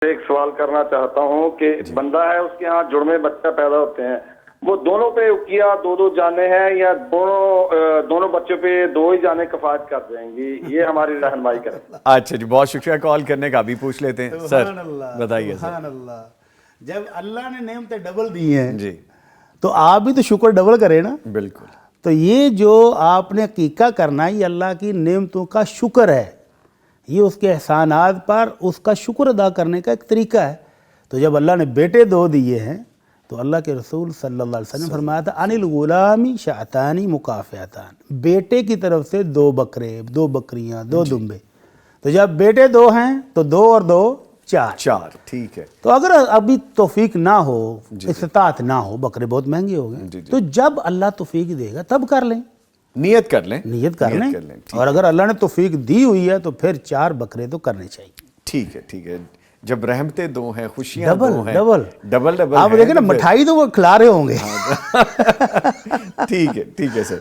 ایک سوال کرنا چاہتا ہوں کہ بندہ ہے اس کے ہاں جڑ میں بچہ پیدا ہوتے ہیں، وہ دونوں پہ کیا دو جانیں ہیں یا دونوں بچوں پہ دو ہی جانیں کفایت کر جائیں گی؟ یہ ہماری رہنمائی کریں۔ اچھا جی، بہت شکریہ کال کرنے کا، ابھی پوچھ لیتے ہیں سر، سبحان اللہ، بتائیے سر۔ سبحان اللہ۔ جب اللہ نے نعمتیں ڈبل دی ہیں جی تو آپ بھی تو شکر ڈبل کریں نا۔ بالکل، تو یہ جو آپ نے عقیقہ کرنا ہے یہ اللہ کی نعمتوں کا شکر ہے، یہ اس کے احسانات پر اس کا شکر ادا کرنے کا ایک طریقہ ہے۔ تو جب اللہ نے بیٹے دو دیے ہیں تو اللہ کے رسول صلی اللہ علیہ وسلم فرمایا تھا ان الغلامی شاتانی مکافئتان، بیٹے کی طرف سے 2 بکرے، 2 بکریاں، 2 دمبے۔ تو جب بیٹے 2 ہیں تو 2 اور 2 4۔ ٹھیک ہے۔ تو اگر ابھی توفیق نہ ہو، استطاعت نہ ہو، بکرے بہت مہنگے ہو گئے، تو جب اللہ توفیق دے گا تب کر لیں، نیت کر لیں، نیت کر لیں۔ اور اگر اللہ نے توفیق دی ہوئی ہے تو پھر 4 بکرے تو کرنے چاہیے۔ ٹھیک ہے، ٹھیک ہے۔ جب رحمتیں 2 ہیں، خوشیاں 2 ہیں، ڈبل ڈبل آپ دیکھیں نا، مٹھائی تو وہ کھلا رہے ہوں گے۔ ٹھیک ہے، ٹھیک ہے سر۔